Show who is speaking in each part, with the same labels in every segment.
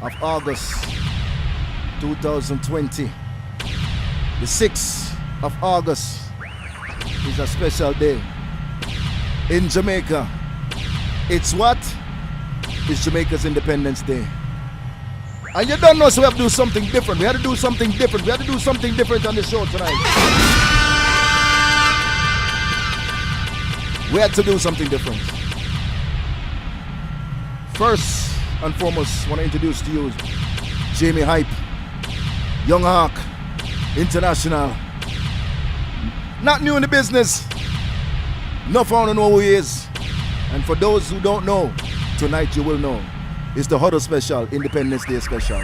Speaker 1: of August 2020. The 6th of August is a special day in Jamaica. It's what? It's Jamaica's Independence Day. And you don't know, so we have to do something different. We had to do something different. We had to do something different on the show tonight. We had to do something different. First and foremost, I want to introduce to you Jamie Hype, Young Hawk, International. Not new in the business. Enough I want to know who he is. And for those who don't know, tonight you will know. It's the Huddle Special, Independence Day Special.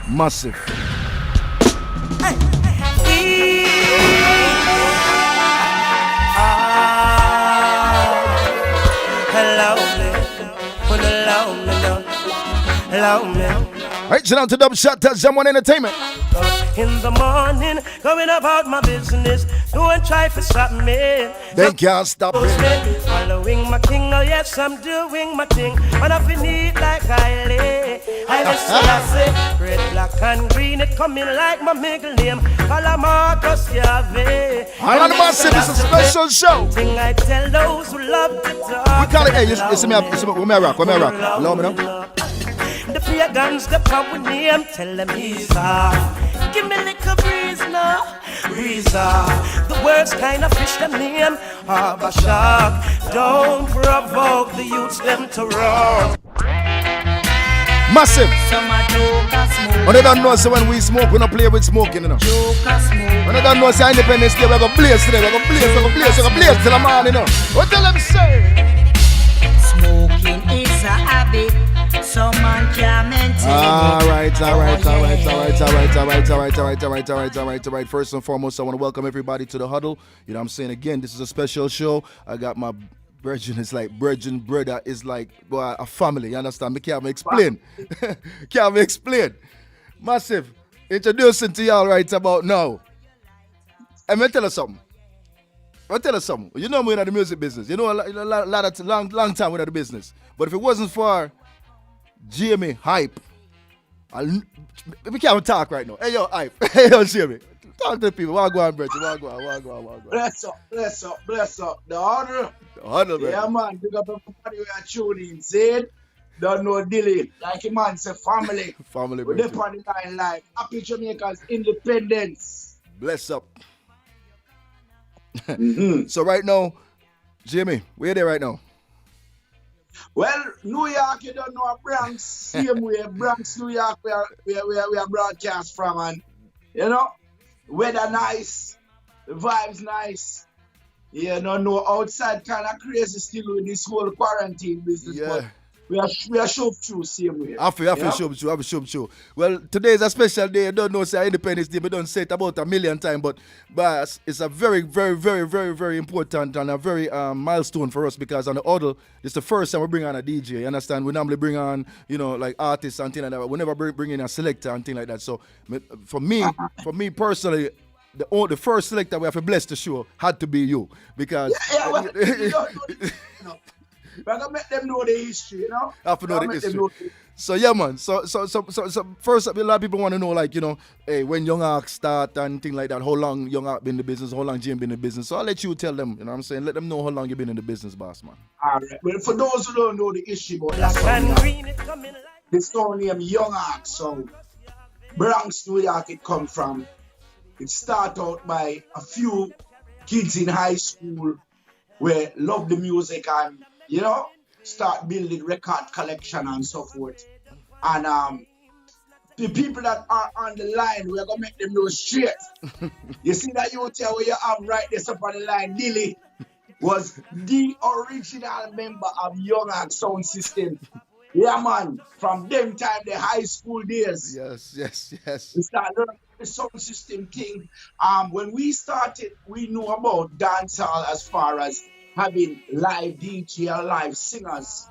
Speaker 1: Massive. Hey. Hello, man. Right, shout out to Double Shot, that's Jam One Entertainment.
Speaker 2: In the morning, going about my business, don't try to stop me.
Speaker 1: They can't stop me.
Speaker 2: Following my king, oh yes, I'm doing my thing. But I feel neat like I lay. I say, red, black, and green, it coming like my middle name. Calamarcus, Yahweh.
Speaker 1: I am Massive, it's a special show.
Speaker 2: Thing I tell those who love to talk.
Speaker 1: We call it, hey, you see me, we may rock. Allow me now.
Speaker 2: The pagans, the power name, tell them he's off. Give me a little breeze now, breeze off. The words kind of fish them name, harbor shark. Don't provoke the youths them to run.
Speaker 1: Massive. When they don't know, so when we smoke, we don't play with smoking, you know. When they don't know, say Independence Day, we're going to blaze today, we're going to blaze till the morning, you know. What tell them say?
Speaker 3: Smoking is a habit. Some man can't maintain.
Speaker 1: All right. First and foremost, I want to welcome everybody to the Huddle. You know what I'm saying? Again, this is a special show. I got my brethren, it's like brethren, brother is like boy, a family. You understand? Me can't explain. Massive. Introducing to y'all right about now. I'm going to tell you something. You know we're in the music business. You know a long time we're in the business. But if it wasn't for Jamie Hype, we can't talk right now. Hey yo, Hype. Hey yo, Jamie. Talk to the people. Go on, Bridget. Go.
Speaker 4: Bless up. The Huddle,
Speaker 1: man.
Speaker 4: Yeah, man. Big up everybody we are tuning in. See? Don't know Dilly. Like a man say, family.
Speaker 1: Family,
Speaker 4: we're the party line life. Happy Jamaica's independence.
Speaker 1: Bless up. So right now, Jamie, where they right now?
Speaker 4: Well, New York, you don't know Bronx. Same way, Bronx, New York, we are broadcast from, and you know, weather nice, the vibes nice. You know, outside kind of crazy still with this whole quarantine business.
Speaker 1: Yeah.
Speaker 4: But we are shoved through same way.
Speaker 1: I feel shoved through. Well, today is a special day. I don't know, say Independence Day, we don't say it about a million times, but it's a very, very, very, very, very important and a very milestone for us because on the Huddle, it's the first time we bring on a DJ. You understand? We normally bring on, you know, like artists and things like that, but we never bring in a selector and things like that. So for me personally, the first selector we have to bless the show had to be you because
Speaker 4: we're gonna make them know the history, you know.
Speaker 1: Have to know the history. So yeah, man. So first, a lot of people want to know, like, you know, hey, when Young Hawk start and things like that. How long Young Hawk been in the business? How long Jim been in the business? So I'll let you tell them. You know what I'm saying? Let them know how long you been in the business, boss man.
Speaker 4: All right. Well, for those who don't know the history about that song, the song named Young Hawk. So Bronx, New York, it come from. It start out by a few kids in high school where love the music and, you know, start building record collection and so forth. And the people that are on the line, we're going to make them know straight. You see that you tell where you have right there up on the line, Dilly was the original member of Young Hawk Sound System. Yeah, man, from them time, the high school days.
Speaker 1: Yes.
Speaker 4: We started learning the sound system thing. When we started, we knew about dancehall as far as having live DJ or live singers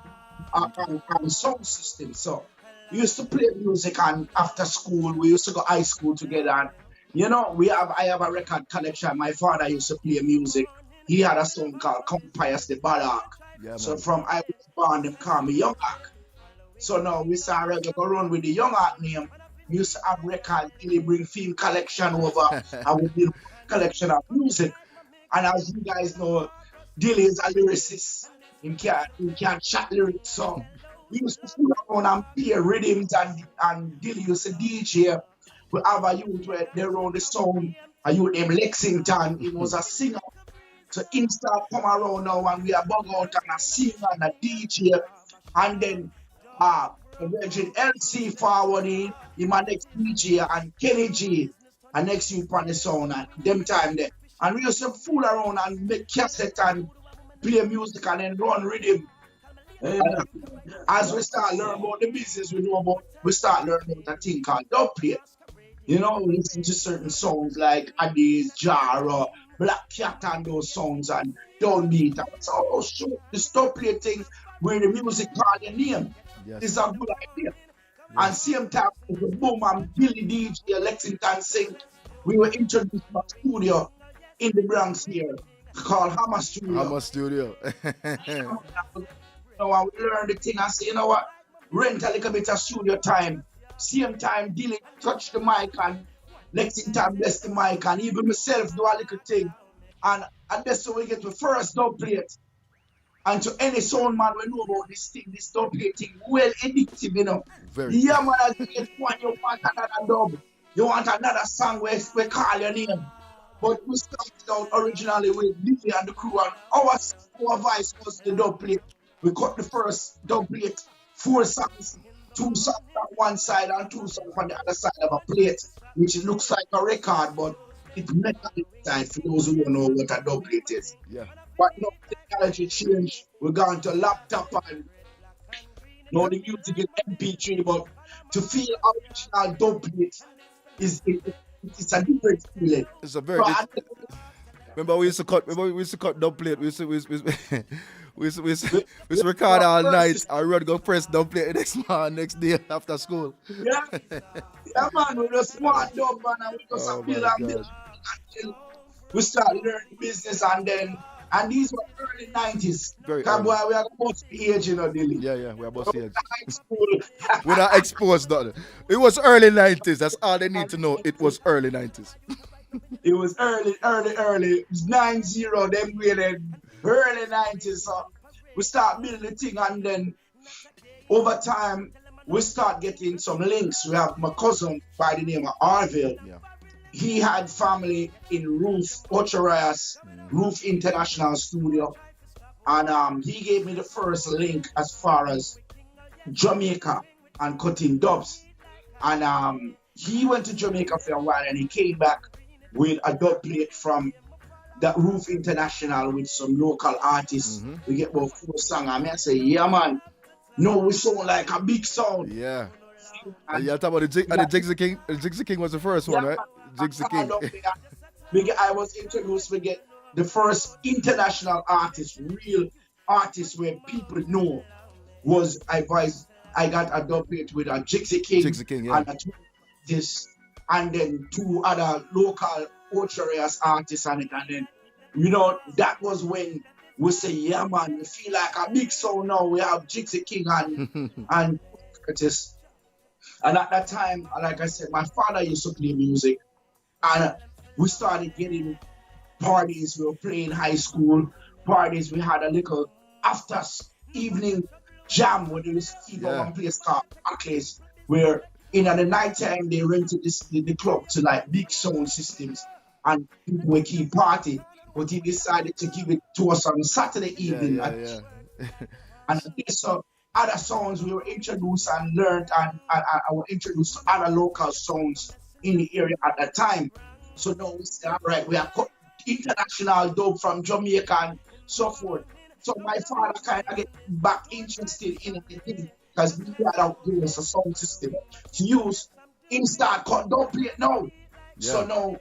Speaker 4: and sound system. So we used to play music and after school, we used to go high school together. And, you know, I have a record collection. My father used to play music. He had a song called Compires the Barak. Yeah, so from I was born, them call me Young Hawk. So now we start to go run with the young art name. We used to have record, Dilly bring film collection over, and we did collection of music. And as you guys know, Dilly is a lyricist. He can't chat lyrics. So we used to fool around and play rhythms, and Dilly used to DJ. We have a youth where they run the song, a youth named Lexington. He was a singer. So him start come around now and we are bug out and a singer and a DJ. And then the Virgin LC forwarding him a next DJ and Kenny G and next youth on the sound and them time there. And we used to fool around and make cassette and play music and then run rhythm. As we start learning about the business we know about, we start learning about a thing called dubplate. You know, we listen to certain songs like Addies, Jar, or Black Cat and those songs and Downbeat. And so, oh, shoot, the dubplate thing where the music called the name.
Speaker 1: Yes.
Speaker 4: Is a good idea. Yes. And same time, the Boom and Billy DJ, Lexington sing, we were introduced to a studio in the Bronx here called Hammer Studio.
Speaker 1: Hammer Studio.
Speaker 4: You know, and we learned the thing and say, you know what, rent a little bit of studio time. Same time, Dilly touch the mic and Lexington bless the mic and even myself do a little thing. And that's how we get the first dubplate. And to any sound man we know about this thing, this dubplate thing, well addictive, you know.
Speaker 1: Very.
Speaker 4: Yeah, man, as you get one, you want another dub. You want another song where we call your name. But we started out originally with Dilly and the crew, and our voice was the dubplate. We cut the first dubplate, 4 songs, 2 songs on one side and 2 songs on the other side of a plate, which looks like a record, but it's metal inside for those who don't know what a dubplate is.
Speaker 1: Yeah.
Speaker 4: But now technology changed. We're going to laptop and now the music is MP3, but to feel original dubplate it's a different feeling.
Speaker 1: It's a very. Remember we used to cut dubplate. We used to record all night. I would go press dubplate next day after school.
Speaker 4: Yeah, man, we just smart dub man, and we just build until we started learning business, and these were early 90s.
Speaker 1: Very
Speaker 4: Because boy, we are about to be age, you know, Dilly.
Speaker 1: Yeah, we are about to age.
Speaker 4: School.
Speaker 1: We're not exposed, nothing. It was early 90s. That's all they need to know. It was early 90s.
Speaker 4: It was early. It was 90, then we had early 90s. So we start building the thing, and then over time, we start getting some links. We have my cousin by the name of Arville.
Speaker 1: Yeah.
Speaker 4: He had family in Roof, Ocharias, Roof International Studio. And he gave me the first link as far as Jamaica and cutting dubs. And he went to Jamaica for a while and he came back with a dub plate from that Roof International with some local artists. We get about 4 songs. And I say, yeah, man, no, we sound like a big sound.
Speaker 1: Yeah. And you're talking about the Jigsy King? The Jigsy King was the first one, right? Jigsy King.
Speaker 4: I was introduced, we get the first international artist, real artist where people know was I got a dub plate with a Jigsy King,
Speaker 1: yeah.
Speaker 4: And a 2 artists, and then 2 other local Ocharias artists on it, and then that was when we say, yeah man, we feel like a big sound now. We have Jigsy King and artists. And at that time, like I said, my father used to play music, and we started getting parties. We were playing high school parties. We had a little after evening jam where they used to keep one place called Barclays, where in the night time they rented the club to like big sound systems, and people would keep party. But he decided to give it to us on Saturday evening. And so other songs we were introduced and learned, and were introduced to other local songs in the area at that time. So now we say, all right, we are international dub from Jamaica and so forth. So my father kind of get back interested in the thing because we had to give us a sound system to use. Him start cut dub plate now. Yeah. So now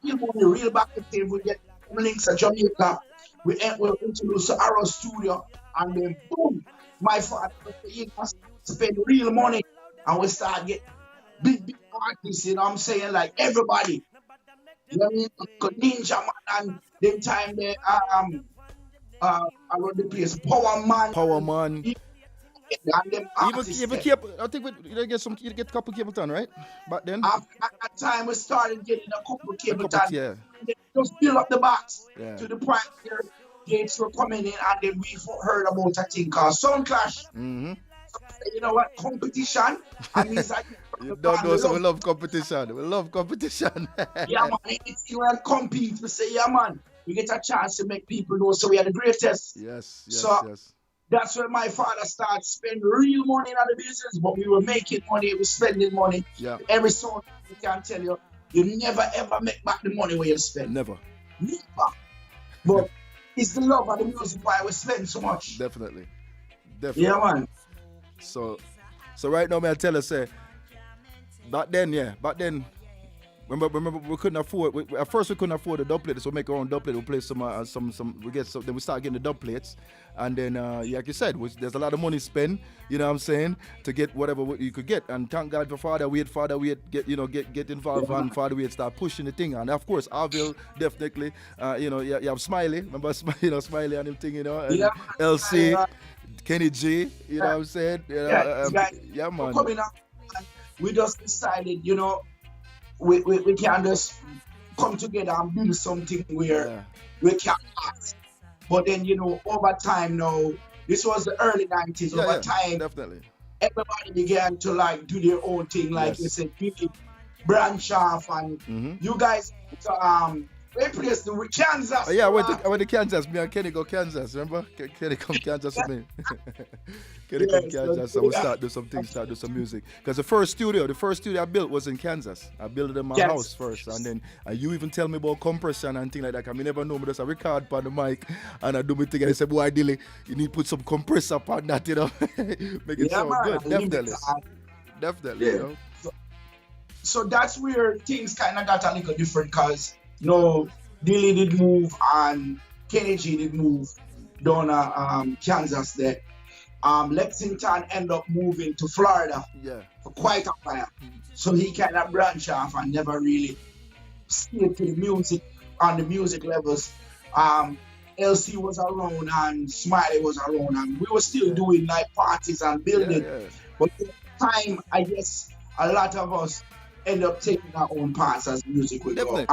Speaker 4: we reel back the thing, we get links at Jamaica. We introduced to Arrow Studio, and then boom, my father spend real money, and we start get big artists, you know what I'm saying, like everybody. You know what I mean? Ninja Man, and them time they around the place, Power Man. And them artists.
Speaker 1: Even keep, I think you get a couple Capleton, right? Back then.
Speaker 4: At that time, we started getting a couple Capleton.
Speaker 1: Yeah.
Speaker 4: They just build up the box
Speaker 1: Yeah.
Speaker 4: to the point where gates were coming in, and then we heard about a thing called Sound Clash.
Speaker 1: Mm-hmm.
Speaker 4: So, you know what? Competition. And he's like,
Speaker 1: You don't know, so we love competition. We love competition.
Speaker 4: yeah, man. If you want to compete, we say, yeah, man. We get a chance to make people know, so we are the greatest.
Speaker 1: Yes.
Speaker 4: So that's when my father started spending real money in the business, but we were making money, we were spending money.
Speaker 1: Yeah.
Speaker 4: Every song, I can tell you, you never ever make back the money where you spend.
Speaker 1: Never.
Speaker 4: But it's the love of the music why we spend so much.
Speaker 1: Definitely.
Speaker 4: Yeah, man.
Speaker 1: So right now, man, I tell you, say, back then, remember we couldn't afford. At first, we couldn't afford the dub plates, so we make our own dub plate. We play some. We get some. Then we start getting the dub plates, and then, like you said, there's a lot of money spent. You know what I'm saying, to get whatever you could get. And thank God for Father Wade, get involved, and Father Wade start pushing the thing. And of course, Arville definitely. You have Smiley. Remember, Smiley and him thing. And LC. Kenny G, you know what I'm saying? Yeah, man.
Speaker 4: Coming up, we just decided, we can just come together and build something where we can act. But then, over time now, this was the early 90s, over time,
Speaker 1: definitely.
Speaker 4: Everybody began to do their own thing, like you said, people branch off, and you guys, we placed the Kansas.
Speaker 1: Oh, yeah, I went to Kansas. Me and Kenny go Kansas. Remember? Kenny come Kansas with me. Kenny come Kansas. So we start do some things, start do some music. Because the first studio I built was in Kansas. I built it in my house first, and then you even tell me about compression and things like that. I mean, never know me. Just a record on the mic, and I do my thing. And I say, boy, Dilly, you need to put some compressor upon that, make it sound good. Definitely.
Speaker 4: Yeah. So that's where things kind of got a little different, because Dilly did move and Kenny G did move down Kansas there. Lexington ended up moving to Florida for quite a while. So he kind of branched off and never really stayed to the music on the music levels. LC was around and Smiley was around, and we were still doing parties and building. But at the time, I guess a lot of us end up taking our own parts as music would go.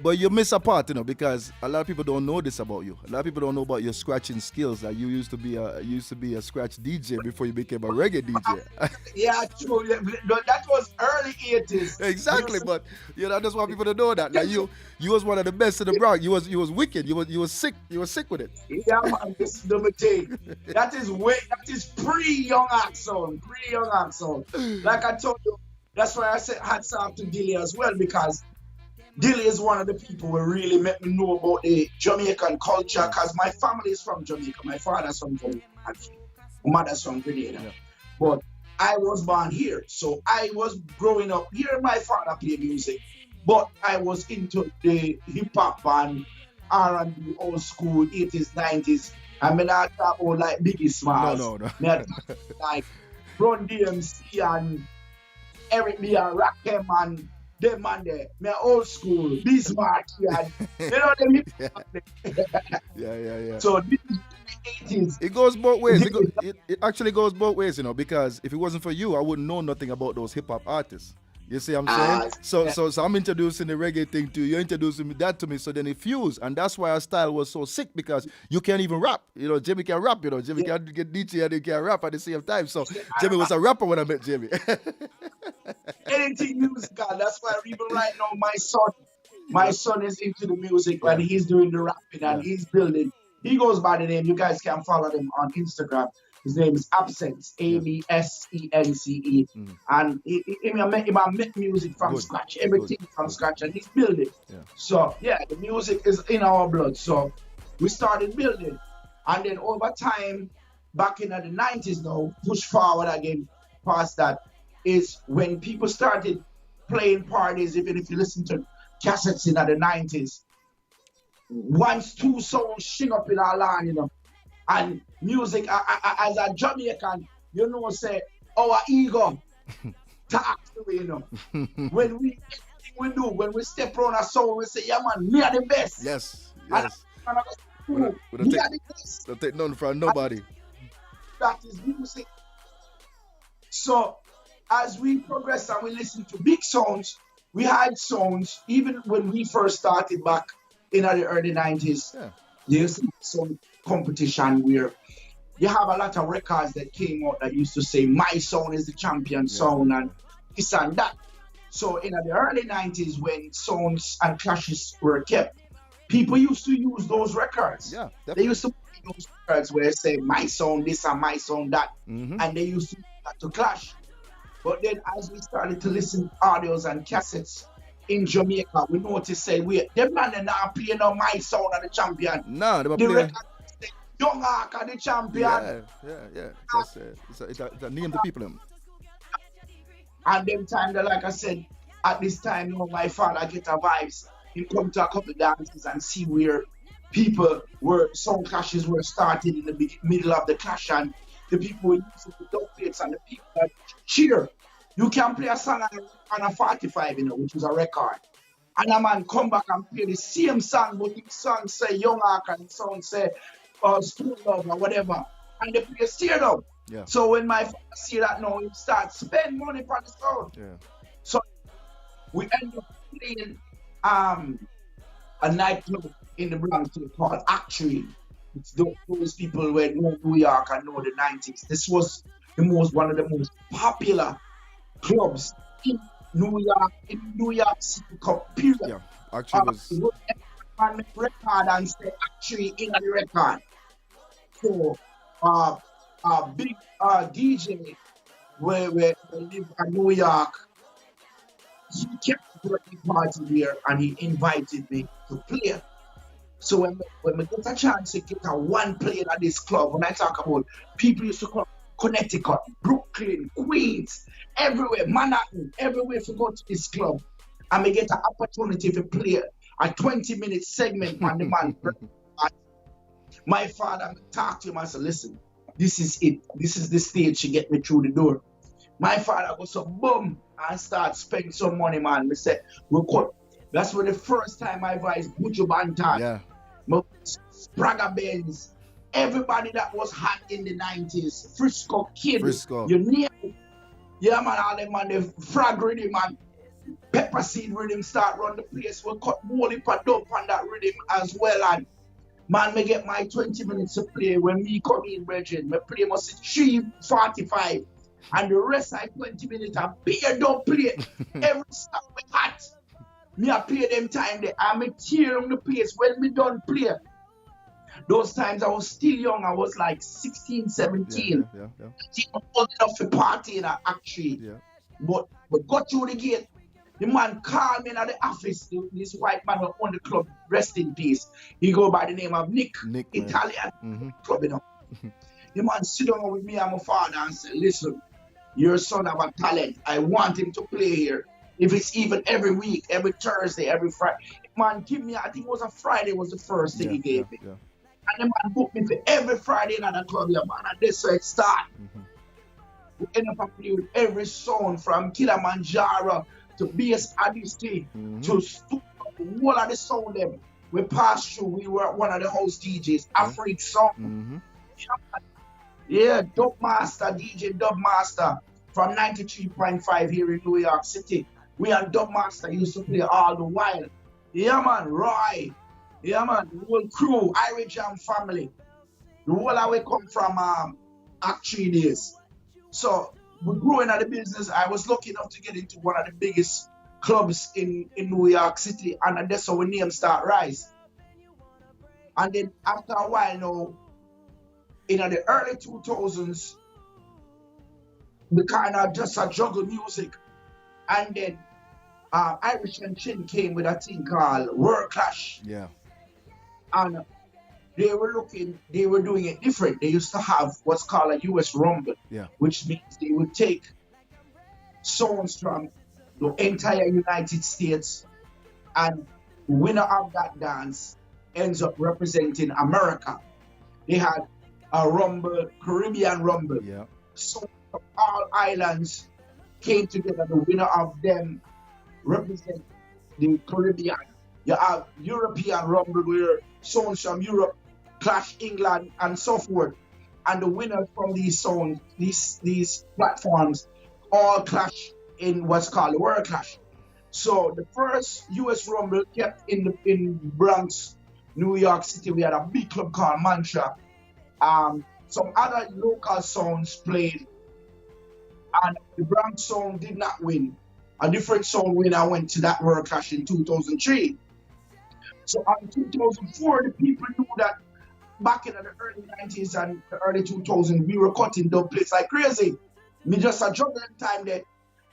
Speaker 1: But you miss a part, because a lot of people don't know this about you. A lot of people don't know about your scratching skills. That you used to be a scratch DJ before you became a reggae DJ.
Speaker 4: Yeah, true. That was early 80s.
Speaker 1: Exactly, but I just want people to know that. Like you was one of the best in the Bronx. You was wicked. You was sick. You were sick with it.
Speaker 4: Yeah, man. This is the thing. That is pre-Young Axon. Pre-Young Axon. Like I told you. That's why I said hats off to Dilly as well, because Dilly is one of the people who really made me know about the Jamaican culture, because my family is from Jamaica. My father's from Jamaica, actually. My mother's from Grenada. Yeah. But I was born here. So I was growing up hearing my father play music, but I was into the hip-hop and R&B, old school, 80s, 90s. I mean, I talk about like Biggie Smalls.
Speaker 1: No.
Speaker 4: I talk like Run DMC and Eric B. and Rakim and them and there. Me old school, Bismarck and them.
Speaker 1: Yeah.
Speaker 4: So this is the 80s.
Speaker 1: It goes both ways. It actually goes both ways, because if it wasn't for you, I wouldn't know nothing about those hip hop artists. You see what I'm saying? So I'm introducing the reggae thing to you. You're introducing that to me. So then it fused. And that's why our style was so sick, because you can't even rap. Jimmy can rap, Jimmy can get DJ and he can rap at the same time. So Jimmy was a rapper when I met Jimmy.
Speaker 4: Anything musical. That's why even right now my son is into the music and he's doing the rapping and he's building. He goes by the name, you guys can follow him on Instagram. His name is Absence, ABSENCE. And he make music from scratch, everything from scratch, and he's building. Yeah. So, the music is in our blood. So, we started building. And then over time, back in the 90s now, push forward again past that, is when people started playing parties, even if you listen to cassettes in the 90s. Once two songs sing up in our land, and music, as a Jamaican, say, our ego talks to me, When we do, when we step around a song, we say, yeah, man, we are the best.
Speaker 1: Yes.
Speaker 4: We are the best.
Speaker 1: Don't take none from nobody.
Speaker 4: That is music. So as we progress and we listen to big sounds, we had sounds, even when we first started back in the early 90s, there used to be some competition where you have a lot of records that came out that used to say, my sound is the champion sound, and this and that. So in the early 90s, when sounds and clashes were kept, people used to use those records.
Speaker 1: Yeah,
Speaker 4: they used to play those records where they say, my sound this and my sound that. And they used to use that to clash. But then as we started to listen to audios and cassettes in Jamaica, we noticed, say, wait, them man are not playing no my sound of the champion.
Speaker 1: No, they were
Speaker 4: the
Speaker 1: playing.
Speaker 4: Record say, Young Ark are the champion.
Speaker 1: Yeah. It's a name the people.
Speaker 4: And them time, that, like I said, at this time, you know, my father get a vibes. He come to a couple of dances and see where sound clashes were started in the middle of the clash, and the people were using the dub plates and the people that cheer. You can play a song on a 45, which is a record. And a man come back and play the same song, but the song say Young Ark and the song say Spoon Love or whatever. And they play steer up.
Speaker 1: Yeah.
Speaker 4: So when my father see that now, he starts spend money for the sound.
Speaker 1: Yeah.
Speaker 4: So we end up playing a nightclub in the Bronx called Actually. It's those people who know New York and know the 90s. This was one of the most popular clubs in New York City, period.
Speaker 1: Yeah, actually was.
Speaker 4: And make record and say Actually in the record. So a big DJ where live in New York, he kept a birthday party there and he invited me to play. So when we get a chance to get a one player at this club, when I talk about people used to come Connecticut, Brooklyn, Queens, everywhere, Manhattan, everywhere to go to this club, and we get an opportunity to play a 20-minute segment on the man. My father talked to him and said, listen, this is it. This is the stage to get me through the door. My father goes so boom and start spending some money, man. We said, we cut. That's when the first time I voiced Buju Banton. Yeah. Spraga Benz. Everybody that was hot in the 90s. Frisco Kid. You name it. Yeah, man, all them man, the frag rhythm and pepper seed rhythm start run the place. We cut more heap of dope on that rhythm as well. And man, me get my 20 minutes to play. When me come in, brethren, me play must 3:45. And the rest of 20 minutes, I beer don't play. Every song we hot. Me I play them time there. I me tear on the place when me done play. Those times I was still young. I was like 16, 17. Yeah. Old enough to party in Actually. Yeah. But got through the gate. The man called me in the office. This white man who owned the club, rest in peace. He go by the name of Nick Italian club, The man sit down with me and my father and say, listen, your son have a talent. I want him to play here. If it's even every week, every Thursday, every Friday. Man, give me, I think it was a Friday was the first thing he gave me. Yeah. And the man booked me for every Friday in the club, man. And that's where it started. We end up playing with every song from Kilimanjaro to Bass Odyssey to Studio, all of the sound them. We passed through, we were one of the host DJs, Afrique Song. Yeah, Dub Master, DJ Dub Master from 93.5 here in New York City. We and Dub Master used to play all the while. Yeah, man, Roy. Yeah, man, the whole crew, Irish Jam family. The whole of we come from Actually days. So, we grew in the business. I was lucky enough to get into one of the biggest clubs in New York City, and that's how our name start rise. And then after a while now, in the early 2000s, we kind of just juggle music. And then Irish and Chin came with a thing called World Clash. Yeah. And they were doing it different. They used to have what's called a US Rumble, which means they would take songs from the entire United States, and the winner of that dance ends up representing America. They had a Rumble, Caribbean Rumble. Yeah. So from all islands came together. The winner of them represent the Caribbean. You have European Rumble where songs from Europe clash England and so forth. and the winners from these songs, these platforms, all clash in what's called the World Clash. So the first US Rumble kept in Bronx, New York City. We had a big club called Mantra. Some other local songs played, and the Bronx song did not win. A different song winner went to that World Clash in 2003. So in 2004, the people knew that back in the early 90s and the early 2000s, we were cutting the place like crazy. Me just a juggling time there.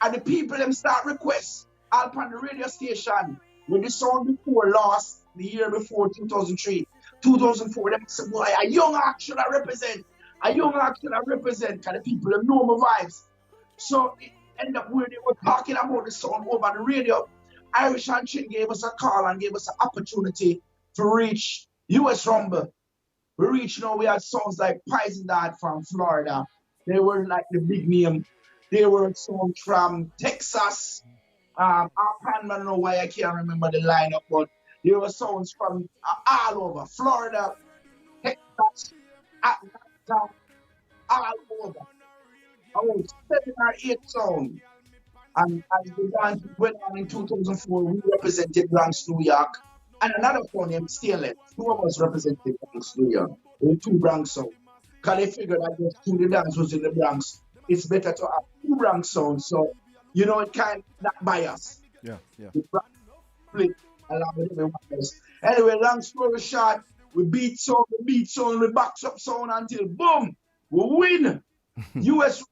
Speaker 4: And the people them start requests up on the radio station when the song before lost the year before 2003, 2004, them say, boy, a young act should I represent. A young act should I represent, because the people them know my vibes. So it ended up where they were talking about the song over the radio. Irish and Chin gave us a call and gave us an opportunity to reach US Rumble. We reached, we had songs like Poison Dad from Florida. They were like the big name. They were songs from Texas. I don't know why I can't remember the lineup, but there were songs from all over. Florida, Texas, Atlanta, all over. About 7 or 8 songs. And as the dance went on in 2004, we represented Bronx, New York. And another phone named Stainless. 2 of us represented Bronx, New York. There were 2 Bronx songs. Because they figured that just the dance was in the Bronx. It's better to have 2 Bronx songs. So, it kind of not bias.
Speaker 1: Yeah.
Speaker 4: The Bronx split along with everyone else. Anyway, long story short, we beat song, we box up song until boom, we win. US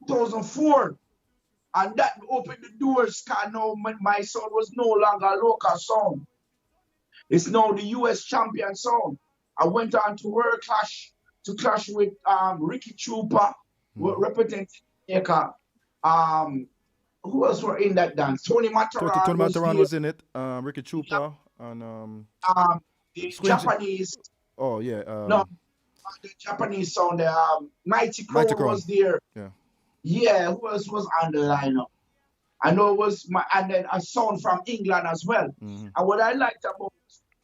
Speaker 4: 2004. And that opened the doors, because now my song was no longer a local song. It's now the US champion song. I went on to World Clash to clash with Ricky Trooper, representing Jamaica. Who else were in that dance? Tony Mataran.
Speaker 1: Tony Mataran was in it. Ricky Trooper and
Speaker 4: the Japanese.
Speaker 1: Oh yeah.
Speaker 4: The Japanese song. The Mighty Crown was there.
Speaker 1: Yeah.
Speaker 4: Yeah, who else was on the lineup? I know it was and then a song from England as well.
Speaker 1: Mm-hmm.
Speaker 4: And what I liked about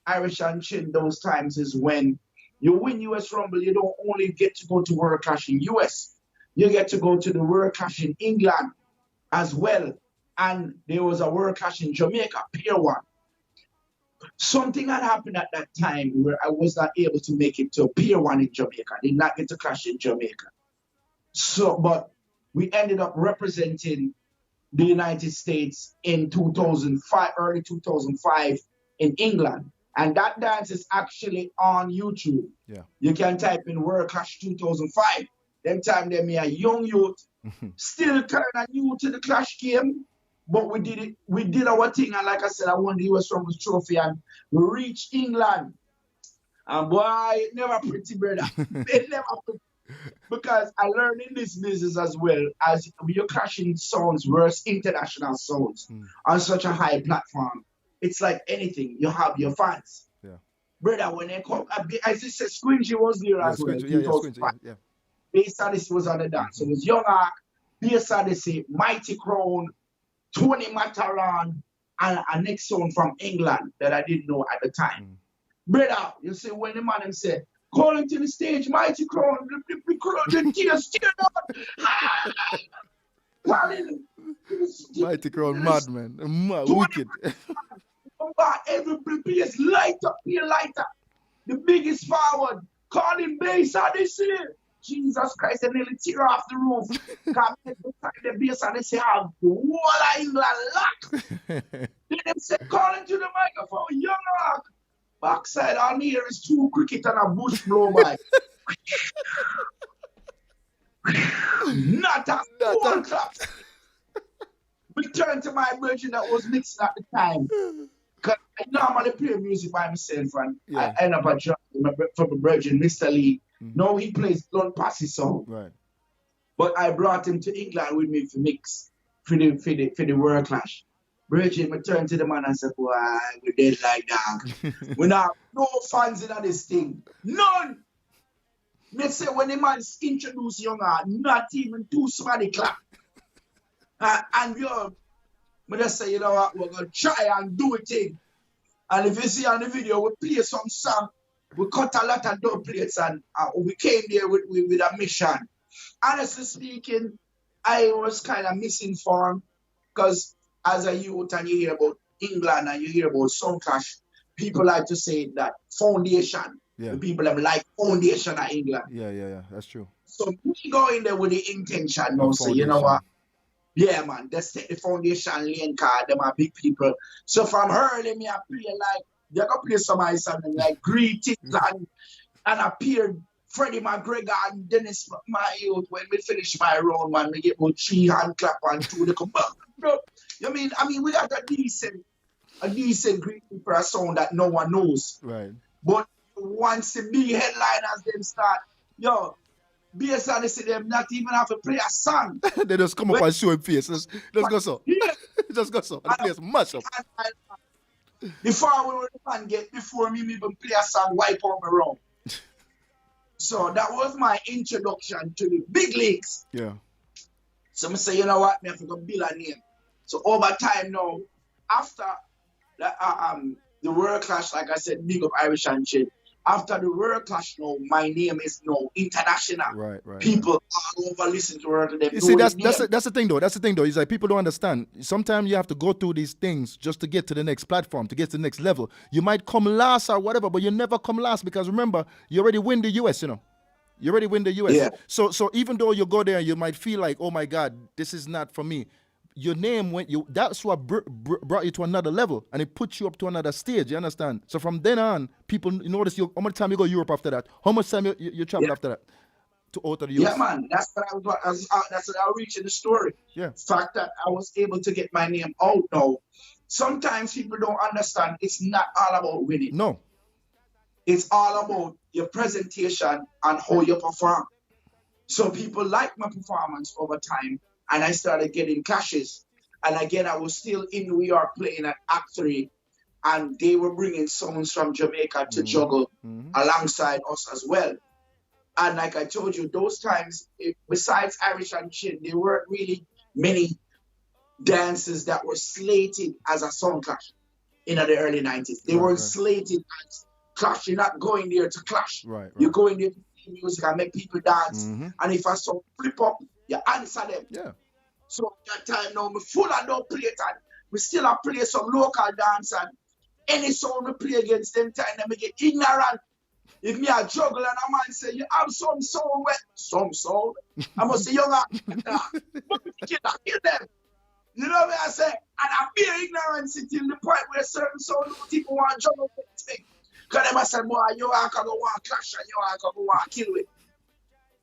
Speaker 4: Irish and Chin those times is when you win US Rumble, you don't only get to go to World Clash in US, you get to go to the World Clash in England as well. And there was a World Clash in Jamaica, Pier 1. Something had happened at that time where I was not able to make it to Pier 1 in Jamaica. I did not get to clash in Jamaica. So, but we ended up representing the United States in 2005, early 2005 in England. And that dance is actually on YouTube. Yeah. You can type in World Clash 2005. Them time they me a young youth, still kind of new to the Clash game, but we did it. We did our thing, and like I said, I won the US Rumble trophy, and we reached England. And boy, it never pretty, brother. It never pretty. Because I learned in this business as well, as you're clashing sounds versus international sounds on such a high platform. It's like anything. You have your fans. Yeah. Brother, when they come, as you said, Squingy was there as well.
Speaker 1: Squingy, yeah.
Speaker 4: Bass Odyssey was on the dance. So it was Young Ark, Bass Odyssey, Mighty Crown, Tony Mataran, and a next song from England that I didn't know at the time. Brother, you see, when the man said, calling to the stage, Mighty Crown, the tears
Speaker 1: Mighty Crown, madman, wicked.
Speaker 4: Every place light up, the biggest forward, calling Bass Odyssey. Jesus Christ, they nearly tear off the roof. Because the Bass Odyssey have the whole of England locked. Then they said, calling to the microphone, Young Ark. Backside on here is 2 cricket and a bush blow by. Not a one clap. We turned to my virgin that was mixing at the time. Because I normally play music by myself, and I end up a job for my virgin, Mr. Lee. Now he plays Blunt Passy song. Right. But I brought him to England with me for mix for the World Clash. Virgin, I turned to the man and said, boy, we're dead like dog. We not have no fans in this thing. None. They say when the man introduce Young Ark, not even 2 somebody clap. And I just say, you know what, we're going to try and do a thing. And if you see on the video, we play some song. we cut a lot of dub plates and we came there with a mission. Honestly speaking, I was kind of misinformed because as a youth and you hear about England and you hear about Sound Clash, people like to say that foundation.
Speaker 1: Yeah.
Speaker 4: The people them like foundation of England.
Speaker 1: Yeah. That's true.
Speaker 4: So we go in there with the intention now, say, you know what? Yeah, man, let's take the foundation lane card. Them are big people. So from early, me I play like, they can play some of something like Greetings and appeared Freddie McGregor and Dennis my youth when we finish my round, man, we get about 3 hand clap and 2 the come back. Bro, I mean, we got a decent greeting for a song that no one knows.
Speaker 1: Right.
Speaker 4: But once the big headliners them start, yo, BSR they say them not even have to play a song.
Speaker 1: They just come up and show him face. Let's go so. Just go so. And the place mash up.
Speaker 4: Before we were the man before me even play a song, wipe on my round. So that was my introduction to the big leagues.
Speaker 1: Yeah.
Speaker 4: So I say, you know what, me have to go build a name. So over time now, after the World Clash, like I said, big up Irish and shit. After the World Clash now, my name is now international.
Speaker 1: Right.
Speaker 4: People all over listen to her to them.
Speaker 1: You see, that's the thing though. That's the thing though. Is like people don't understand. Sometimes you have to go through these things just to get to the next platform, to get to the next level. You might come last or whatever, but you never come last because remember, you already win the US, you know. You already win the US.
Speaker 4: Yeah.
Speaker 1: So even though you go there, you might feel like, oh my God, this is not for me. Your name that's what brought you to another level and it puts you up to another stage, you understand? So from then on, people notice how much time you go Europe after that, how much time you travel after that to out of the US.
Speaker 4: Yeah, man, that's what that's what I reach in the story.
Speaker 1: Yeah.
Speaker 4: The fact that I was able to get my name out now. Sometimes people don't understand it's not all about winning.
Speaker 1: No.
Speaker 4: It's all about your presentation and how you perform. So people like my performance over time. And I started getting clashes. And again, I was still in New York playing at Act 3. And they were bringing sounds from Jamaica to juggle alongside us as well. And like I told you, those times, besides Irish and Chin, there weren't really many dances that were slated as a sound clash in the early 90s. They weren't slated as clash. You're not going there to clash.
Speaker 1: Right.
Speaker 4: You're going there to play music and make people dance. And if I saw flip up, you answer them.
Speaker 1: Yeah.
Speaker 4: So that time now, me full of dub plate and we still have play some local dance and any song we play against them time, then we get ignorant. If me a juggle and a man say, you have some sound wet, some sound. I must say, younger, but you can't hear them. You know what I say? And I fear ignorance till the point where certain sound people want to juggle with thing. Because they must say, boy, you are going to want to clash and you are going to want to kill it.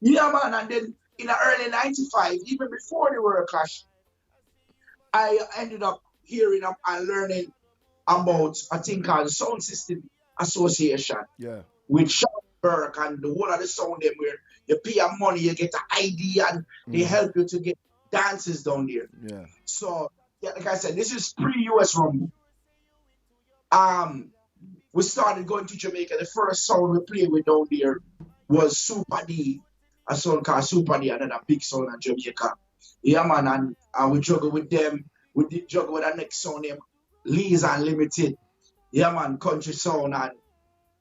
Speaker 4: Yeah, man, and then in the early 95, even before the World Clash, I ended up hearing and learning about a thing called the Sound System Association.
Speaker 1: Yeah.
Speaker 4: With Sean Burke and the whole of the sound them where you pay your money, you get an ID and they help you to get dances down there.
Speaker 1: Yeah.
Speaker 4: So, yeah, like I said, this is pre-US Rumble. We started going to Jamaica. The first sound we played with down there was Super D. A song called Super D, another big song in Jamaica. Yeah, man, and we juggle with them. We did juggle with the next song named Lee's Unlimited. Yeah, man, Country Sound and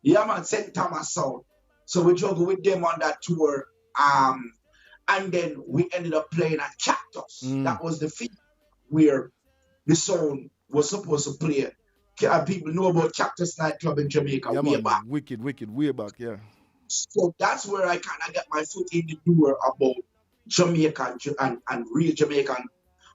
Speaker 4: yeah, man, St. Thomas Sound. So we juggle with them on that tour. And then we ended up playing at Cactus. That was the feed where the sound was supposed to play. People know about Cactus nightclub in Jamaica way back.
Speaker 1: Wicked, way back, yeah.
Speaker 4: So that's where I kind of got my foot in the door about Jamaican and real Jamaican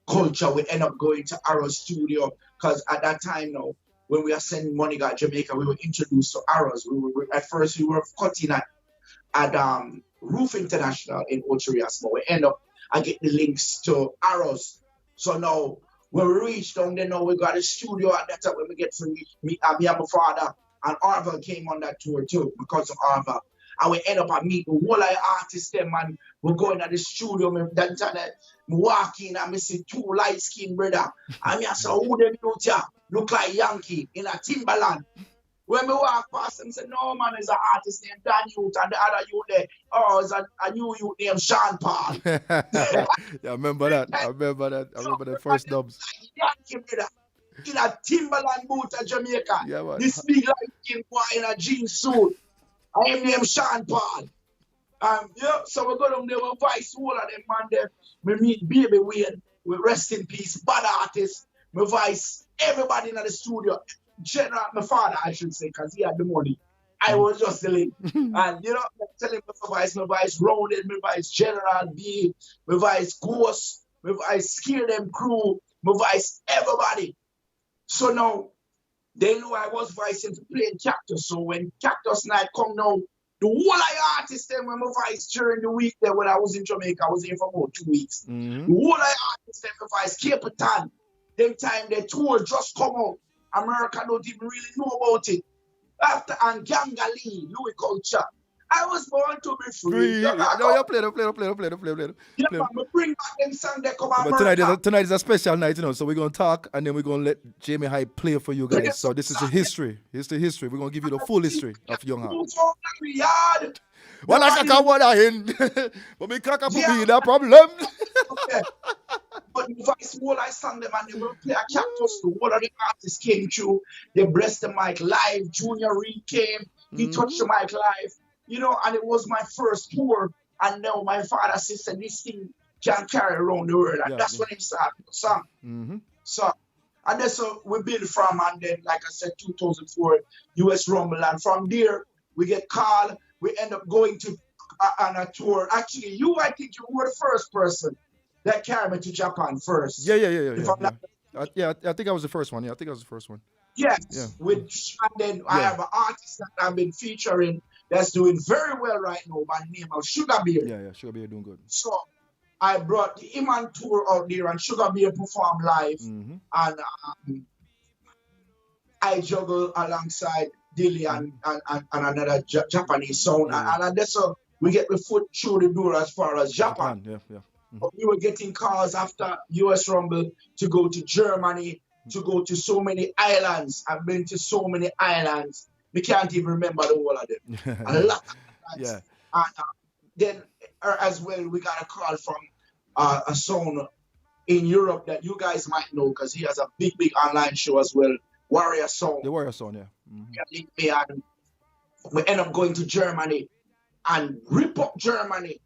Speaker 4: culture. We end up going to Arrow's studio because at that time now, when we are sending money to Jamaica, we were introduced to Arrow's. At first we were cutting at Roof International in Ocherias, but we end up I get the links to Arrow's. So now when we reach down there now, we got a studio at that time when we get to me and my father. And Arvel came on that tour too because of Arvel. And we end up at meet the whole of the artists them and we're going to the studio. That time I walk in and I see 2 light-skinned brother. And I say, who them youth here? Look like Yankee in a Timberland. When we walk past them, say, no man, there's an artist named Dan Youth and the other youth there. Oh, it's a new youth named Sean Paul.
Speaker 1: Yeah, I remember that. I remember the first dubs.
Speaker 4: Yankee brother. In a Timberland boot at Jamaica.
Speaker 1: Yeah, man.
Speaker 4: This big light-skinned boy in a jean suit. I am named Sean Paul. Yeah, so we go down there with Vice, all of them man there. We meet Baby Wayne, we rest in peace, bad artists, my Vice, everybody in the studio. General, my father, I should say, because he had the money. I was just the link. And you know, I'm telling my Vice Rounded, my Vice General B, my Vice Ghost, my Vice Scare Them Crew, my Vice everybody. So now, they knew I was Vice into playing Cactus. So when Cactus Night come now, the whole of artists them when my Vice during the week there when I was in Jamaica, I was here for about 2 weeks. The whole of artists them my Vice Cape Town, them time their tour just come out. America don't even really know about it. After and Gangali, Louis Culture. I was born to be free.
Speaker 1: No, you play.
Speaker 4: Yeah, man, we bring back them song that come out.
Speaker 1: But tonight is a special night, you know, so we're going to talk and then we're going to let Jamie Hype play for you guys. So this is the history. It's the history. We're going to give you the full history of Young Heart. Well, I can't what I in. But me can't be the problem.
Speaker 4: But the Vice wall I sang them and they will play a Cactus. The whole of the artists came through. They blessed the mic live. Junior Reed came. He touched the mic live. You know, and it was my first tour. And now my father said, this thing can carry around the world. And that's when he started the song. So, and that's how we built from. And then, like I said, 2004, US Rumble. And from there, we get called. We end up going to on a tour. Actually, I think you were the first person that carried me to Japan first.
Speaker 1: Yeah. I think I was the first one.
Speaker 4: Yes.
Speaker 1: Yeah.
Speaker 4: And then I have an artist that I've been featuring that's doing very well right now by the name of Sugar Bear.
Speaker 1: Yeah, Sugar Bear doing good.
Speaker 4: So I brought the Iman tour out there and Sugar Bear performed live. And I juggle alongside Dilly and another Japanese sound. And that's how we get the foot through the door as far as Japan.
Speaker 1: Yeah.
Speaker 4: But we were getting calls after US Rumble to go to Germany, to go to so many islands. I've been to so many islands. We can't even remember the whole of them. A lot of islands. And then as well, we got a call from a son in Europe that you guys might know because he has a big online show as well, Warrior Song.
Speaker 1: The Warrior Song, yeah.
Speaker 4: And we end up going to Germany and rip up Germany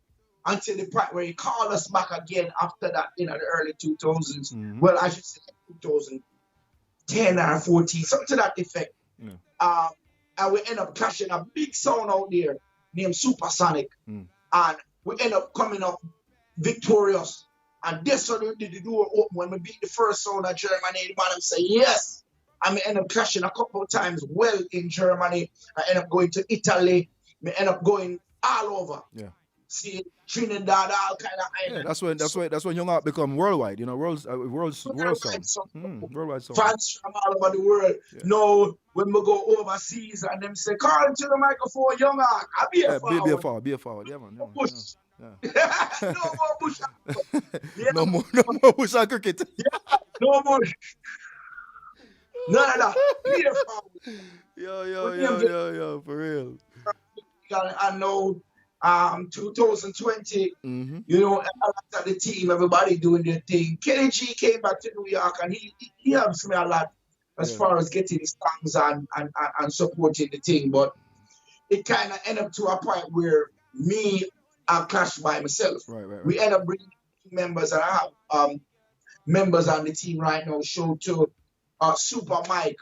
Speaker 4: until the point where he called us back again after that in the early 2000s. Well, I should say 2010 or 14, something to that effect. And we end up catching a big sound out there named Supersonic. And we end up coming up victorious. And that's when the door open. When we beat the first sound of Germany, the man say yes. And we end up crashing a couple of times well in Germany. I end up going to Italy. We end up going all over. Yeah. See Trinidad, all kind of islands.
Speaker 1: Yeah, that's when Young Heart become worldwide. You know, world song. Worldwide song.
Speaker 4: Fans from all over the world. Yeah. No, when we go overseas and them say, "Call to the microphone, Young Heart." I be a forward.
Speaker 1: Be a forward. Yeah, man.
Speaker 4: Push.
Speaker 1: Yeah.
Speaker 4: No more bush.
Speaker 1: No more bush and cricket.
Speaker 4: Yeah. No more. No. Be a forward.
Speaker 1: Yo, for real.
Speaker 4: I know. 2020, you know, at the team, everybody doing their thing. Kenny G came back to New York and he helps me a lot as far as getting his songs and supporting the team. But it kind of ended up to a point where I clashed by myself.
Speaker 1: Right.
Speaker 4: We end up bringing members, and I have members on the team right now. Show to Super Mike,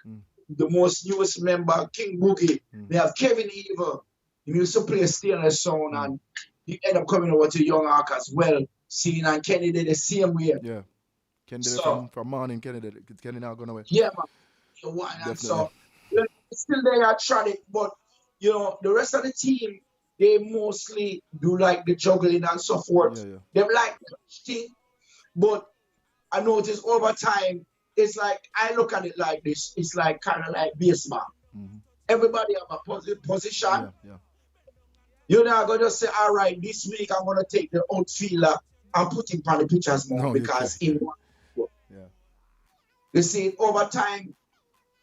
Speaker 4: the most newest member, King Boogie. They have Kevin Evil. He used to play Stainless Sound and he ended up coming over to Young Ark as well. Seeing and Kenny did the same way.
Speaker 1: Yeah. Kenny did from morning, Kenny did it. Kenny now gone away.
Speaker 4: Yeah, man. So still there I tried it, but you know, the rest of the team, they mostly do like the juggling and so forth.
Speaker 1: Yeah.
Speaker 4: They like the thing, but I notice over time, it's like I look at it like this, it's like kind of like baseball. Everybody have a position.
Speaker 1: Yeah.
Speaker 4: You're not going to say, all right, this week I'm going to take the outfielder and put him on the pitchers more because he wants to.
Speaker 1: Yeah.
Speaker 4: You see, over time,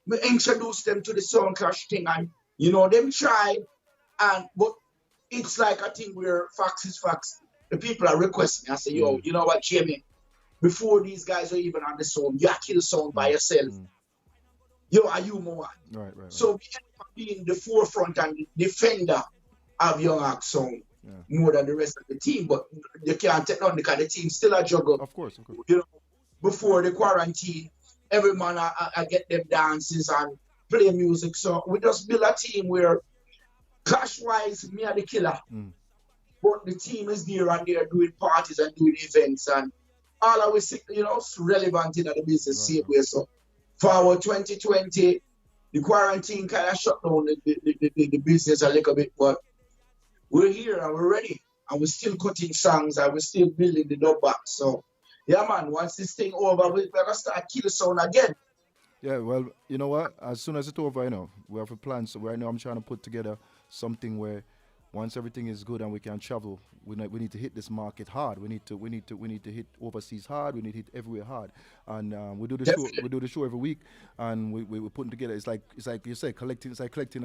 Speaker 4: we introduce them to the sound clash thing and, you know, them try, but it's like a thing where facts is facts. The people are requesting. I say, yo, you know what, Jamie? Before these guys are even on the sound, you kill sound by yourself. Yo, are you more?
Speaker 1: Right.
Speaker 4: So we end up being the forefront and the defender have Young Ox song more than the rest of the team, but you can't take none because the team still a juggle.
Speaker 1: Of course.
Speaker 4: You know, before the quarantine, every man I get them dances and play music. So we just build a team where clash-wise, me are the killer. But the team is there and they're doing parties and doing events and all of us, relevant in the business same way. So for our 2020, the quarantine kind of shut down the business a little bit, but we're here and we're ready. And we're still cutting songs and we're still building the dub back. So, yeah, man, once this thing over, we're going to start kill sound again.
Speaker 1: Yeah, well, you know what? As soon as it's over, we have a plan. So right now I'm trying to put together something where once everything is good and we can travel, we need to hit this market hard. We need to hit overseas hard. We need to hit everywhere hard. And we do the show every week, and we're putting together. It's like you say, collecting. It's like collecting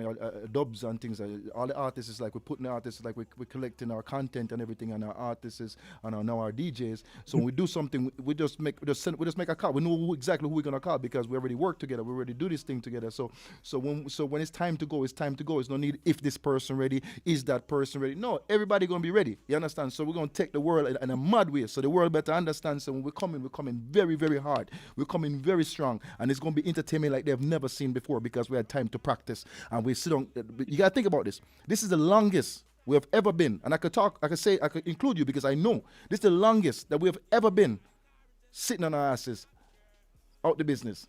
Speaker 1: dubs and things. All the artists is like we're putting the artists like we're collecting our content and everything, and our artists and now our DJs. So when we do something, we just make a call. We know exactly who we're gonna call because we already work together. We already do this thing together. So when it's time to go, it's time to go. It's no need if this person ready, is that person ready. No, everybody gonna be ready. You understand? So we're gonna take the world in a mad way. So the world better understand. So when we're coming very, very hard. We're coming very strong, and it's gonna be entertainment like they've never seen before because we had time to practice and we sit on. You gotta think about this. This is the longest we have ever been, and I could include you because I know this is the longest that we have ever been sitting on our asses out the business.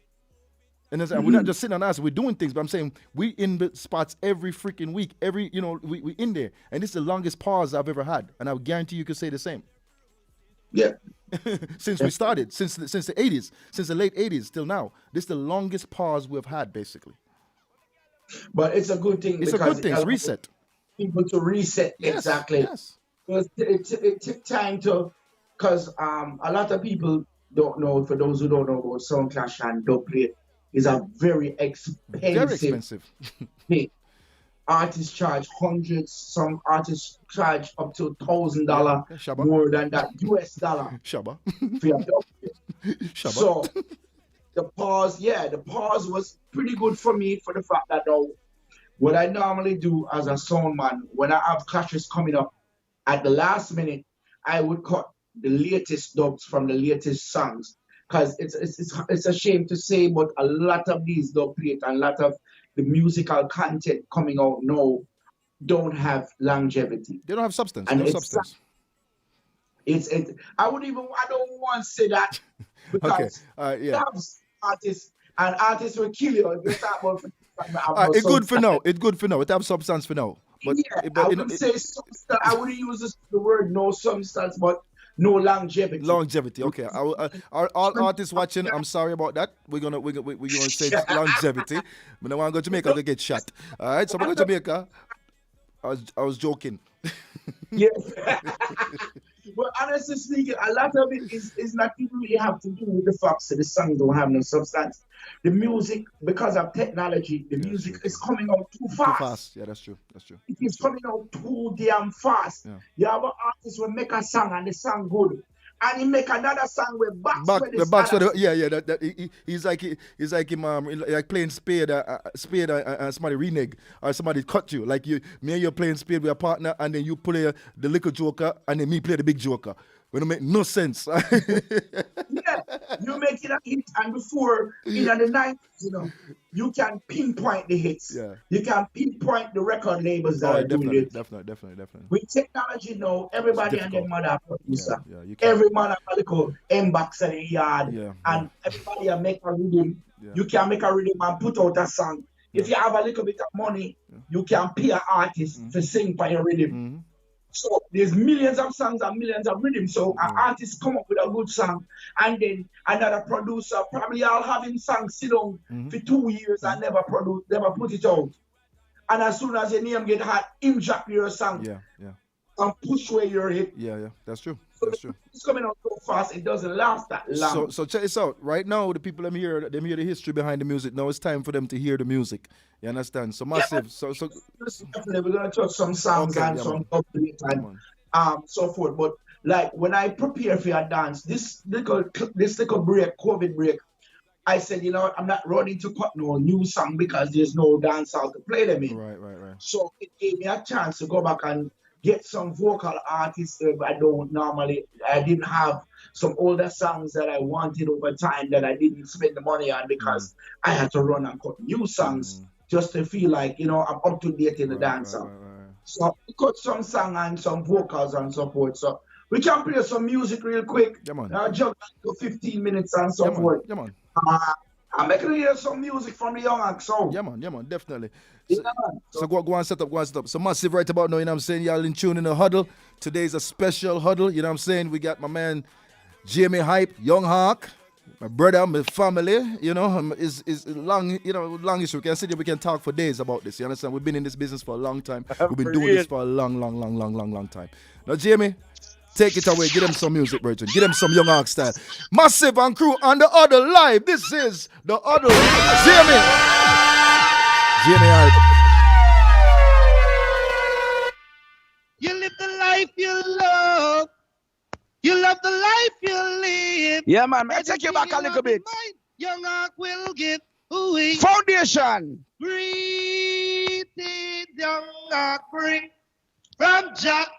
Speaker 1: And we're not just sitting on us, we're doing things, but I'm saying we in the spots every freaking week, we in there. And this is the longest pause I've ever had. And I would guarantee you could say the same.
Speaker 4: Yeah.
Speaker 1: Since we started, since the 80s, since the late 80s till now, this is the longest pause we've had, basically.
Speaker 4: But it's a good thing.
Speaker 1: It's a good thing, it's reset.
Speaker 4: People to reset,
Speaker 1: yes,
Speaker 4: exactly.
Speaker 1: Yes.
Speaker 4: Because it took time because a lot of people don't know, for those who don't know about Sound Clash and Dubplate, is a very expensive thing. Artists charge hundreds, some artists charge up to $1,000 more than that US dollar
Speaker 1: Shabba.
Speaker 4: for your dubplate. So the pause was pretty good for me for the fact that now what I normally do as a sound man, when I have clashes coming up at the last minute, I would cut the latest dubs from the latest songs. Because it's a shame to say, but a lot of these dubplate and a lot of the musical content coming out now don't have longevity.
Speaker 1: They don't have substance.
Speaker 4: And
Speaker 1: no substance.
Speaker 4: I don't want to say that because artists will kill you if you talk about.
Speaker 1: It's good for now. It's good for now. It have substance for now. But
Speaker 4: I wouldn't say substance. I wouldn't use the word no substance, but no longevity.
Speaker 1: Longevity, okay. All artists watching, I'm sorry about that. We're gonna say longevity. But now I'm going to Jamaica to get shot. All right, so I'm going to Jamaica. I was joking.
Speaker 4: Yeah. But honestly speaking, a lot of it is not even really have to do with the fact that the songs don't have no substance. The music, because of technology, the music is coming out too fast.
Speaker 1: Too fast. Yeah, that's true.
Speaker 4: It is coming out too damn fast. Yeah. You have an artist will make a song and the song good, and he make another song with he's like him like playing spade and somebody renege or somebody cut you, like you're playing spade with a partner and then you play the little joker and then me play the big joker. It don't make no sense. Yeah, you make it a hit, and before in the 90s, you can pinpoint the hits.
Speaker 1: Yeah.
Speaker 4: You can pinpoint the record labels that are doing it.
Speaker 1: Definitely.
Speaker 4: With technology now, everybody and their mother producer.
Speaker 1: Yeah,
Speaker 4: every man have a little M-box in the yard, and everybody make a rhythm.
Speaker 1: Yeah.
Speaker 4: You can make a rhythm and put out a song. If you have a little bit of money, you can pay an artist to sing for your rhythm.
Speaker 1: Mm-hmm.
Speaker 4: So there's millions of songs and millions of rhythms. So an artist come up with a good song, and then another producer probably all having songs sit down for 2 years and never put it out. And as soon as your name get hot, him drop your song.
Speaker 1: Yeah.
Speaker 4: And push where you're hit.
Speaker 1: Yeah. That's true.
Speaker 4: It's coming out so fast, it doesn't last that long.
Speaker 1: So check this out. Right now, the people them hear the history behind the music. Now it's time for them to hear the music. You understand? So massive.
Speaker 4: Yeah, so definitely we're gonna touch some songs and some updates and so forth. But like when I prepare for your dance, this little break, COVID break, I said, you know what, I'm not running to cut no new song because there's no dance out to play them in.
Speaker 1: Right.
Speaker 4: So it gave me a chance to go back and get some vocal artists that I didn't have some older songs that I wanted over time that I didn't spend the money on because I had to run and cut new songs just to feel like, you know, I'm up to date in the dance song. So I cut some song and some vocals and so forth. So we can play some music real quick.
Speaker 1: Yeah, man.
Speaker 4: Jump to 15 minutes and so forth.
Speaker 1: Yeah, man.
Speaker 4: I'm making hear some music from the young act. So
Speaker 1: yeah, man, definitely.
Speaker 4: Yeah,
Speaker 1: So go and set up. So massive right about now, you know what I'm saying? Y'all in tune in the huddle. Today's a special huddle, you know what I'm saying? We got my man Jamie Hype, Young Hawk, my brother, my family, you know, is long, you know, long issue. We can sit here, we can talk for days about this, you understand? We've been in this business for a long time. We've been doing this for a long time. Now, Jamie, take it away. Give them some music, Virgin. Give them some Young Hawk style. Massive and crew on the Huddle live. This is the Huddle. Jamie Hype.
Speaker 2: You live the life you love. You love the life you live.
Speaker 5: Yeah, man. Let's take you back a little bit.
Speaker 2: Young Hawk will give.
Speaker 5: Foundation.
Speaker 2: Greeted Young Hawk bring from Jack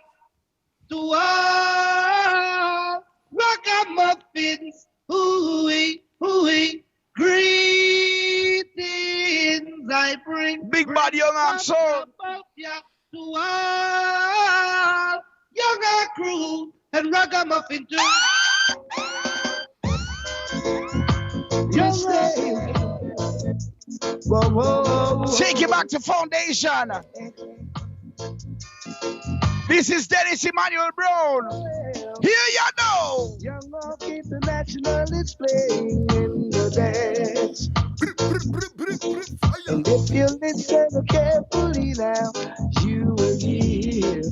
Speaker 2: to all ragamuffins. Ooh-wee. Greetings I bring.
Speaker 5: Big bad Young Hawk soul.
Speaker 2: To all Young Hawk crew and ragamuffin too.
Speaker 5: Take you back to foundation. This is Dennis Emmanuel Brown. Here you know.
Speaker 2: Young Hawk International is playing in the dance. And if you listen carefully now, you will hear.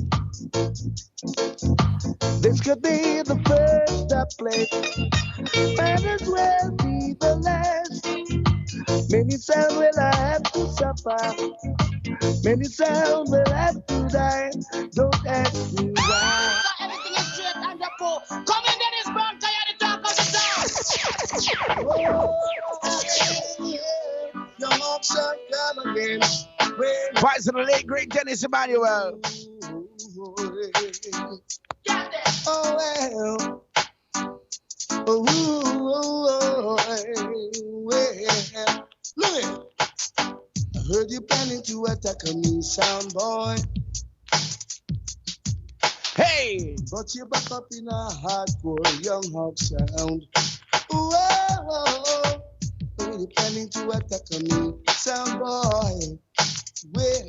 Speaker 2: This could be the first uplift, might as well be the last. Many sound will have to suffer, many sound will have to die. Don't ask me why. Everything is straight and the poor. Come in, Dennis Brown, tired to talk of the sound. Young Hawk shall come again.
Speaker 5: Vice of the late great Dennis Emmanuel.
Speaker 2: Oh well. Look, I heard you planning to attack me, sound boy.
Speaker 5: Hey,
Speaker 2: But you back up in a hardcore Young Hawk sound. Whoa, heard you planning to attack me, sound boy. Well,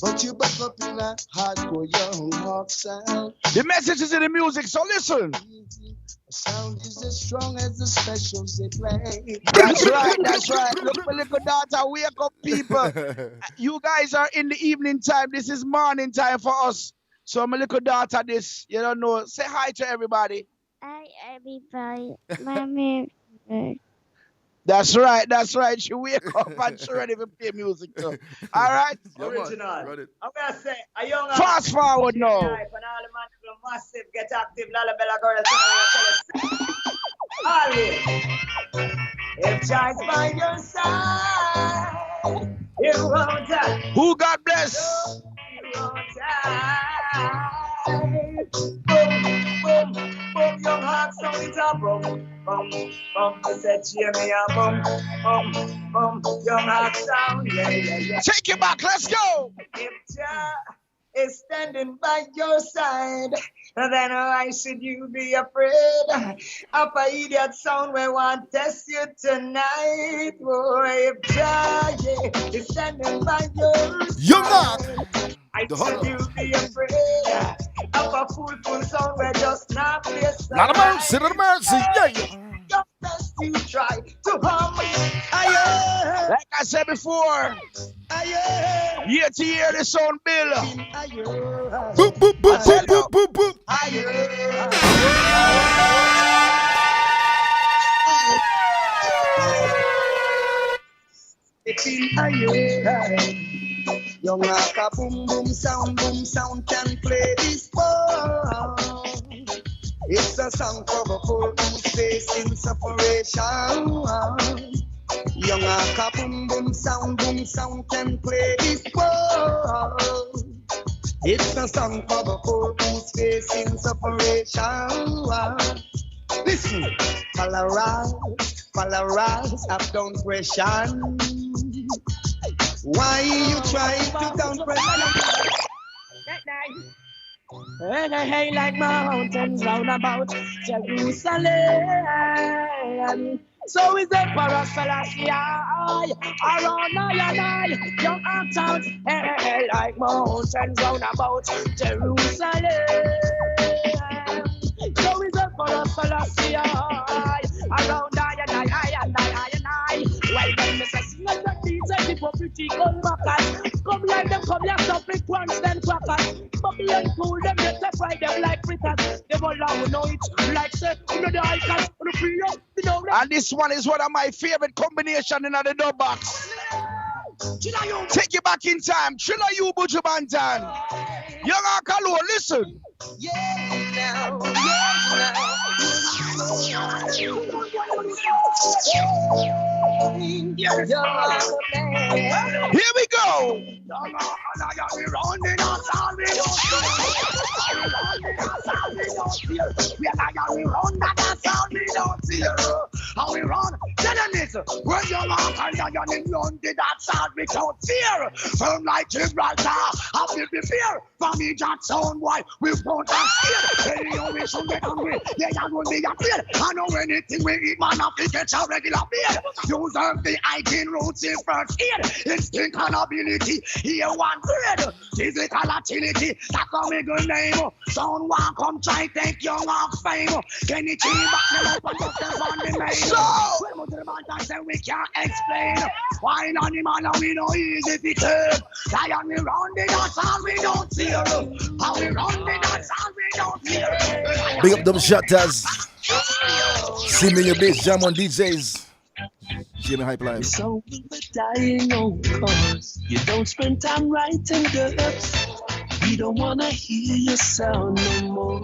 Speaker 2: but you back up in a hardcore Young Hawk sound.
Speaker 5: the message is in the music, so listen.
Speaker 2: The sound is as strong as the specials they play.
Speaker 5: That's right. Look, my little daughter, wake up, people. You guys are in the evening time. This is morning time for us. So my little daughter, this, you don't know. Say hi to everybody.
Speaker 6: Hi, everybody. My name is
Speaker 5: That's right. She wake up and she ready to play music too. All right?
Speaker 7: Original. I'm going to say, a young
Speaker 5: Fast forward now.
Speaker 7: and all the man who massive, get active, Lalabella girls. Always. If God's by your side, you won't die.
Speaker 5: Who God bless?
Speaker 7: You won't die. Boom, young heart, song it up, boom. I said, Jamie, boom, young heart sound, yeah.
Speaker 5: Take it back. Let's go.
Speaker 7: If Jah is standing by your side, then why should you be afraid of a idiot sound we want to test you tonight? Oh, if Jah is standing by your
Speaker 1: Young Hawk.
Speaker 7: side, I should you be afraid of a fool sound we just not place.
Speaker 1: Not a mercy, yeah.
Speaker 7: Your best you try to harm me.
Speaker 5: Like I said before, year to year, the sound bill.
Speaker 1: Boop.
Speaker 2: Young like a boom sound can play this ball.
Speaker 7: It's a song for the poor who's facing separation. Young Aka boom boom sound can play this world. It's a song for the poor who's facing separation. Listen, Polarise, up down question. Why you trying to down pressure? Hey, like mountains round about Jerusalem. So is it for us, Selassie, around I, young uptowns, hey, like mountains round about Jerusalem. So is it for us, Selassie, around I. Well, then, Mr. Singer, the DJ, people pretty cold backers. Come like them, come here, stop it once, then crackers. Bubble and cool them, yet they fry them like fritters. They all now know it, like say, you know the icons, the free up, you know.
Speaker 5: And this one is one of my favorite combinations in the dub box. Take you back in time. Chilla you, Buju Bantan. Young Akalo, listen. Here we go. How we run? Tell them this. When you're out and you're in London, that's all without fear. Firm like Gibraltar, I feel the fear. For me, that sound boy, we won't have fear. Hey, you we should get hungry. Yeah, you won't be afraid. I know anything we eat, man, I think it's a regular beer. Use the hiking roots in first aid. Instinct and ability, here one grade. Physical agility, that's how we good name. Sound one come try, thank you of fame. Can you keep back the life and just on the main? So, we can't explain. Why not the man we know easy to turn. Lion we run the dance and we don't fear. How we run the dance and we don't fear.
Speaker 1: Big up them shutters. See me in your bass jam on DJs. Jimmy Hype Live.
Speaker 8: So we were dying on cause you don't spend time writing dubs. We don't wanna hear your sound no more.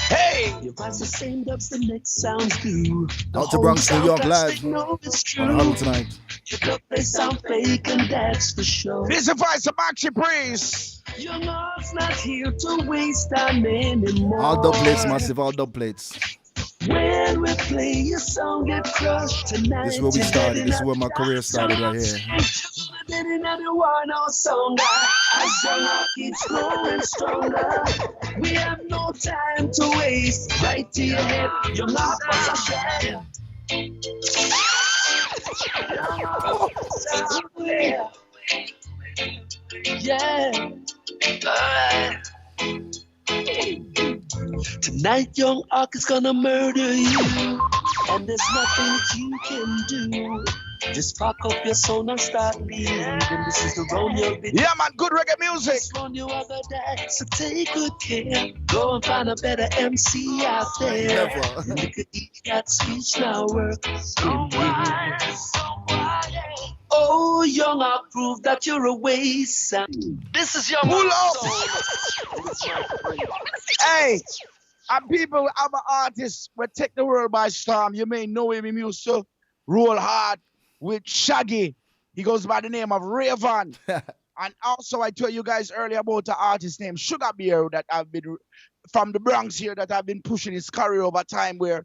Speaker 5: Hey!
Speaker 8: You write the same dubs the next sounds do.
Speaker 1: Out to Bronx, New York live.
Speaker 8: No, it's true.
Speaker 1: On the huddle tonight.
Speaker 8: Your dub they sound fake and that's for sure.
Speaker 5: This is Vice of Maxi Priest.
Speaker 8: Your love's not here to waste time anymore.
Speaker 1: All dub plates, massive, all dub plates.
Speaker 8: When we play your song, get crushed tonight.
Speaker 1: This is where we started. This is where my career started right here.
Speaker 8: Another one or song as your love keeps growing stronger. We have no time to waste. Right to your head, your love was a shame. Yeah. Alright. Tonight, young Ark is gonna murder you, and there's nothing that you can do. Just fuck up your soul and start beating. This is the Romeo video.
Speaker 5: Yeah, man, good reggae music.
Speaker 8: On your other day, so take good care. Go and find a better MC out there.
Speaker 1: Never.
Speaker 8: You could eat that speech now work. Oh, young Ark, prove that you're a waste. This is your
Speaker 5: pull up. Hey, and people, I'm an artist. We take the world by storm. You may know him. He used to roll hard with Shaggy. He goes by the name of Raven. And also, I told you guys earlier about an artist named Sugar Bear that I've been from the Bronx here that I've been pushing his career over time. Where,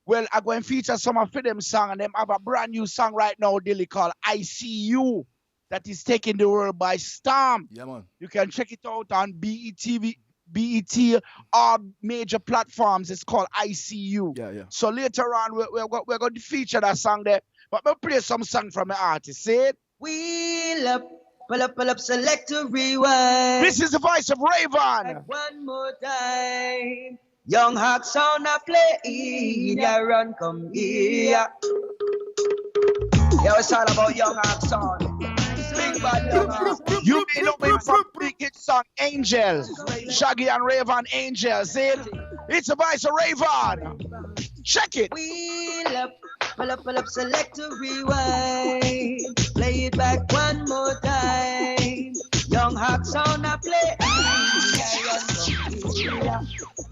Speaker 5: well, I'm going to feature some of them song, and them have a brand new song right now, Dilly, called I See You, that is taking the world by storm.
Speaker 1: Yeah, man.
Speaker 5: You can check it out on BET, all major platforms. It's called I See You.
Speaker 1: Yeah.
Speaker 5: So later on, we're going to feature that song there. But we'll play some song from the artist. See it?
Speaker 7: Wheel up, pull up, select to rewind.
Speaker 5: This is the voice of Raven.
Speaker 7: Like one more time. Young Hawk sound a play. Yeah, run, come here. Yeah, it's all about Young Hawk sound. Big bad Young Hawk.
Speaker 5: You may know him from big hit song Angel. Shaggy and Raven Angel. See it? It's the voice of Raven. Check it.
Speaker 7: Wheel up, pull up, select to rewind. Play it back one more time. Young Hawk sound a play.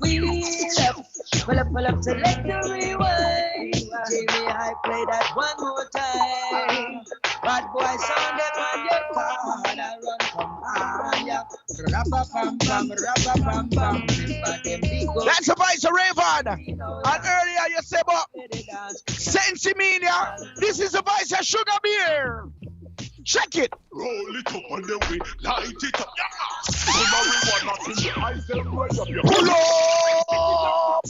Speaker 3: We left. Pull up, select the rewind. Jamie, I play that one more time. Bad boy sound up on your car. I run from higher.
Speaker 5: That's a voice of Raven. And earlier you said about Sensi Media. This is the voice of Sugar Beer. Check it.
Speaker 9: Roll it up on the way, light it up. Yeah.
Speaker 5: Pull up.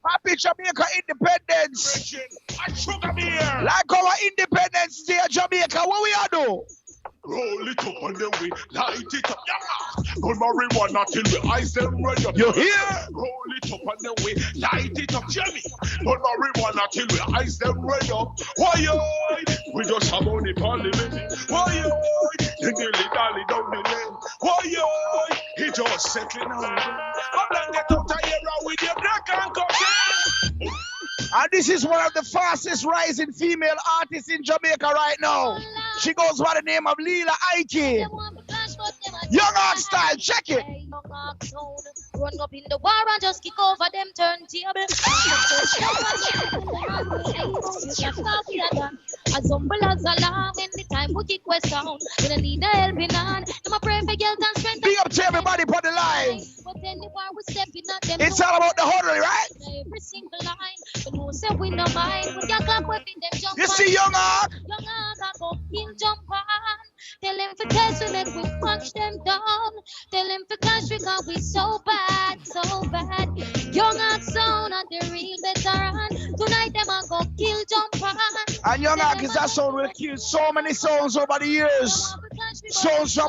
Speaker 5: Happy Jamaica independence. Like our independence day, Jamaica. What we are do?
Speaker 9: Roll it up on the way, light it up. Yeah. Good marijuana till the eyes them red up.
Speaker 5: You hear?
Speaker 9: Roll it up on the way, light it up, Jimmy. Good marijuana till the eyes them red up. Why, we just have only parliament. Why, you dilly-dally down the lane. Why, he just settling down. Come and get out of here with your black and cocaine.
Speaker 5: And this is one of the fastest rising female artists in Jamaica right now. She goes by the name of Leela Ike. Young Art style, check it.
Speaker 10: Run up in the war and just kick over them turntable. As humble as a lamb, anytime we kick west sound. We don't need a helping hand. Them a pray for girls and strength.
Speaker 5: Big up to everybody on the line.
Speaker 10: But anywhere we step in at them.
Speaker 5: It's all about the huddle, right?
Speaker 10: Every single line. But no say we no mind. We can clap with them jump.
Speaker 5: You see Young Art?
Speaker 10: Young Art go in jump on. Tell them for test we make we punch them down. Tell them for cash because we so bad, so bad. Young Art sound and the real veteran. Tonight them a go kill jump on.
Speaker 5: And Young Art is that sound will kill so many songs over the years. Songs from